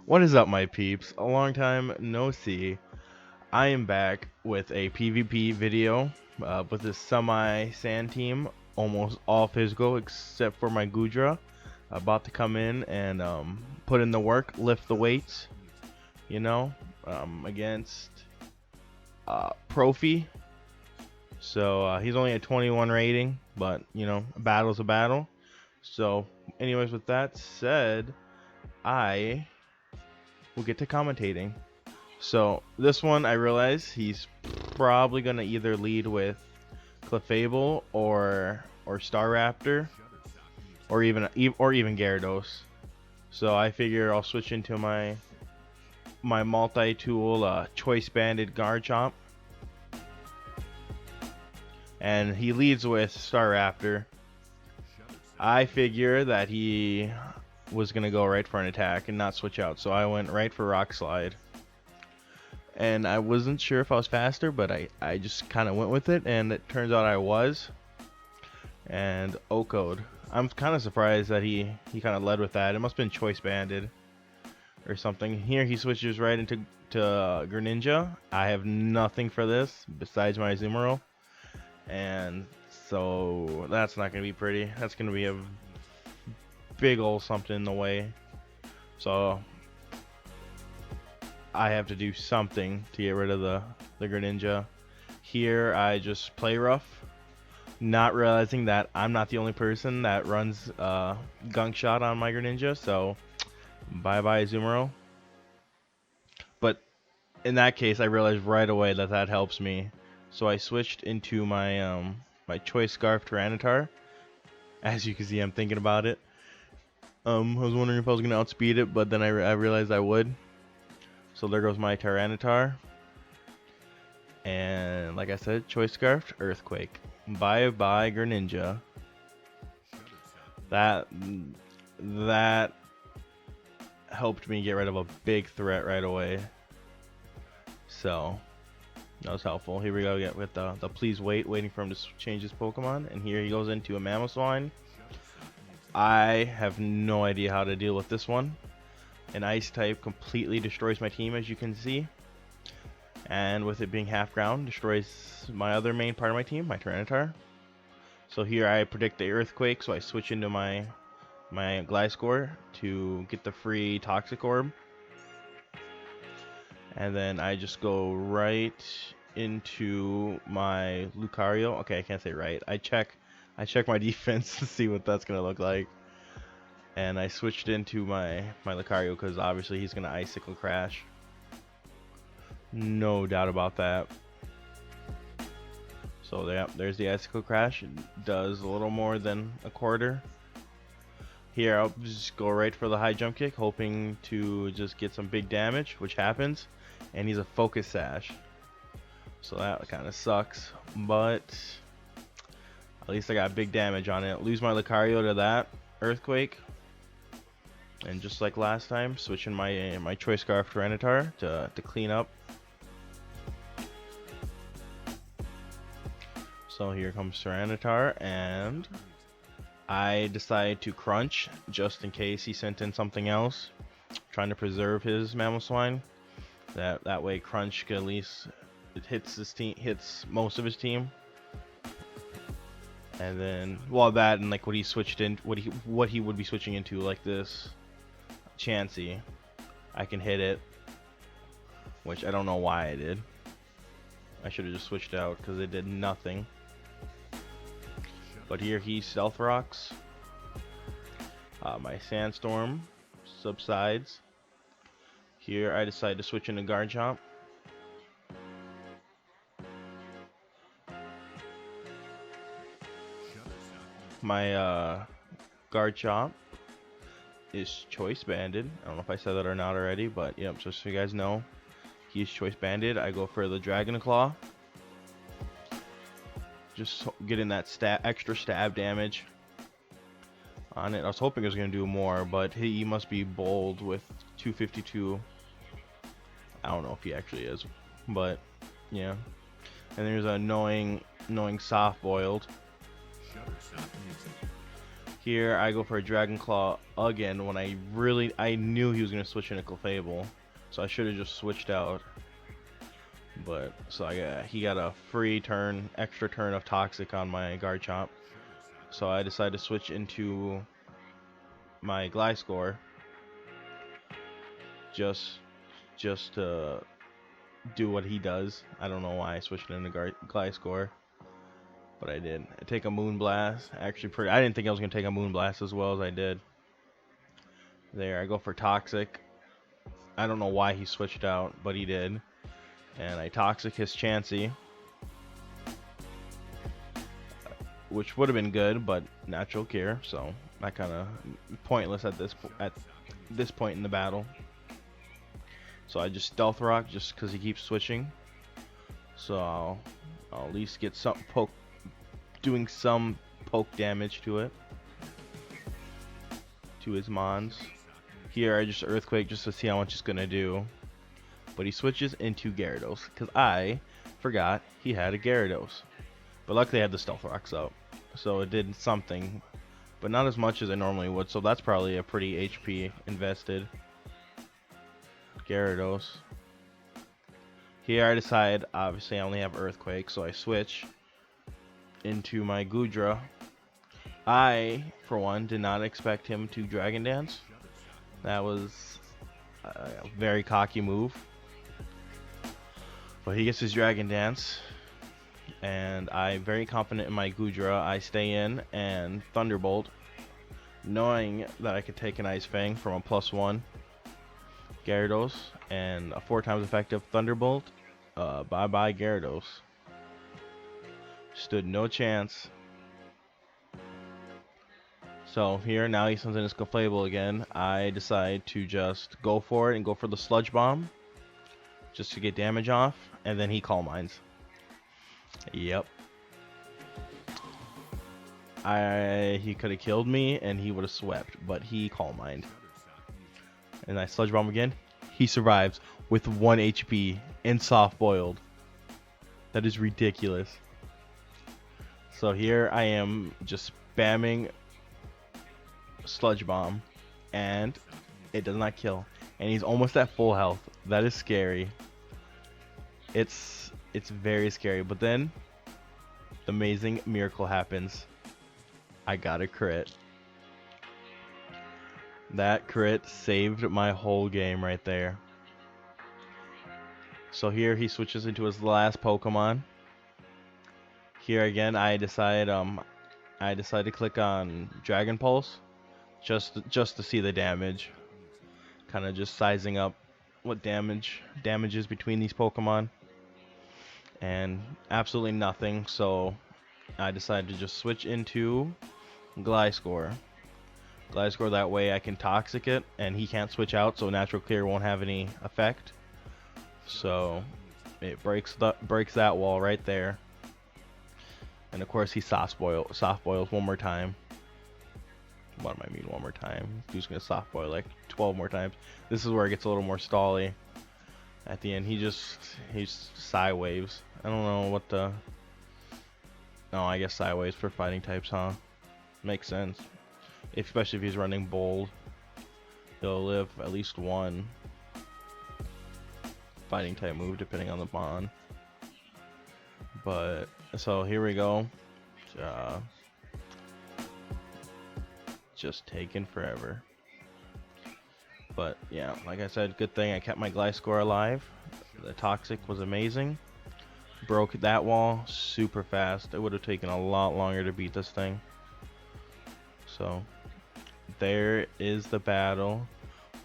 What is up, my peeps? A long time no see. I am back with a PvP video with this semi-sand team, almost all physical except for my Gudra. About to come in and put in the work, lift the weights, you know, against Profi. So he's only at 21 rating, but you know, a battle's a battle. So, anyways, with that said, I will get to commentating. So this one, I realize he's probably gonna either lead with Clefable or Star Raptor or even Gyarados. So I figure I'll switch into my multi-tool choice banded Garchomp, and he leads with Star Raptor. I figure that he was gonna go right for an attack and not switch out, so I went right for Rock Slide. And I wasn't sure if I was faster, but I just kind of went with it, and it turns out I was. And O-Code. I'm kind of surprised that he kind of led with that. It must have been choice banded or something. Here he switches right into Greninja. I have nothing for this besides my Azumarill, and so that's not going to be pretty. That's going to be a big old something in the way. So I have to do something to get rid of the Greninja. Here I just play rough, not realizing that I'm not the only person that runs Gunk Shot on my Greninja, so bye bye Azumarill. But in that case, I realized right away that that helps me, so I switched into my Choice Scarf Tyranitar. As you can see, I'm thinking about it. I was wondering if I was gonna outspeed it, but then I realized I would. So there goes my Tyranitar. And like I said, Choice Scarf, Earthquake. Bye bye Greninja. That helped me get rid of a big threat right away. So that was helpful. Here we go again with the please wait, waiting for him to change his Pokemon. And here he goes into a Mamoswine. I have no idea how to deal with this one. An Ice type completely destroys my team, as you can see. And with it being half ground, destroys my other main part of my team, my Tyranitar. So here I predict the Earthquake, so I switch into my Gliscor to get the free Toxic Orb. And then I just go right into my Lucario. Okay, I can't say right. I check my defense to see what that's gonna look like. And I switched into my Lucario because obviously he's gonna Icicle Crash. No doubt about that. So there's the Icicle Crash. It does a little more than a quarter. Here I'll just go right for the high jump kick, hoping to just get some big damage, which happens. And he's a Focus Sash, so that kind of sucks. But at least I got big damage on it. Lose my Lucario to that Earthquake. And just like last time, switching my Choice Scarf Tyranitar to clean up. So here comes Tyranitar, and I decide to crunch just in case he sent in something else, trying to preserve his Mamoswine. That way Crunch can at least it hits most of his team. And then that and like what he would be switching into, like this Chansey, I can hit it, which I don't know why I did. I should have just switched out because it did nothing. But here he Stealth Rocks. My Sandstorm subsides. Here I decide to switch into Garchomp. My Garchomp is choice banded. I don't know if I said that or not already, but yep, just so you guys know, he's choice banded. I go for the Dragon Claw. Just getting that extra stab damage on it. I was hoping it was going to do more, but he must be bold with 252. I don't know if he actually is, but yeah. And there's a annoying soft boiled. Here I go for a Dragon Claw again when I knew he was gonna switch into Clefable, so I should have just switched out. But so he got a free turn, extra turn of Toxic on my Garchomp, so I decided to switch into my Gliscor just to do what he does. I don't know why I switched into Gliscor, but I did. I take a Moonblast. Actually, I didn't think I was gonna take a Moonblast as well as I did. There, I go for Toxic. I don't know why he switched out, but he did. And I Toxic his Chansey, which would have been good, but natural cure, so that kind of pointless at this point in the battle. So I just Stealth Rock just because he keeps switching. So I'll at least get some doing some poke damage to it, to his Mons. Here I just Earthquake just to see how much it's gonna do. But he switches into Gyarados because I forgot he had a Gyarados. But luckily I had the Stealth Rocks up, so it did something, but not as much as it normally would. So that's probably a pretty HP invested. Gyarados. Here I decide, obviously I only have Earthquake, so I switch into my Goodra. I, for one, did not expect him to Dragon Dance. That was a very cocky move. But he gets his Dragon Dance, and I'm very confident in my Goodra. I stay in and Thunderbolt, knowing that I could take an Ice Fang from a +1 Gyarados and a 4 times effective Thunderbolt. Bye bye Gyarados. Stood no chance. So here now he sends in his Clefable again. I decide to just go for it and go for the Sludge Bomb, just to get damage off, and then he Calm Minds. Yep. He could have killed me and he would have swept, but he Calm Mind. And I Sludge Bomb again. He survives with 1 HP and Soft Boiled. That is ridiculous. So here I am just spamming Sludge Bomb, and it does not kill. And he's almost at full health. That is scary. It's very scary. But then the amazing miracle happens. I got a crit. That crit saved my whole game right there. So here he switches into his last Pokemon. Here again I decide to click on Dragon Pulse just to see the damage. Kind of just sizing up what damage is between these Pokemon. And absolutely nothing, so I decided to just switch into Gliscor. That way I can Toxic it, and he can't switch out, so Natural Clear won't have any effect. So it breaks that wall right there. And of course he soft boils one more time. What do I mean one more time? He's gonna soft boil like 12 more times. This is where it gets a little more stally. At the end, he's Psy Waves. I don't know what the. No, I guess Psy Waves for fighting types, huh? Makes sense. Especially if he's running Bold, he'll live at least one fighting type move depending on the bond. But so here we go. Just taking forever. But yeah, like I said, good thing I kept my Gliscor alive. The Toxic was amazing. Broke that wall super fast. It would have taken a lot longer to beat this thing. So there is the battle.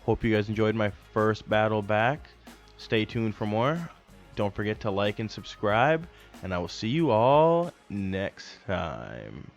Hope you guys enjoyed my first battle back. Stay tuned for more. Don't forget to like and subscribe, and I will see you all next time.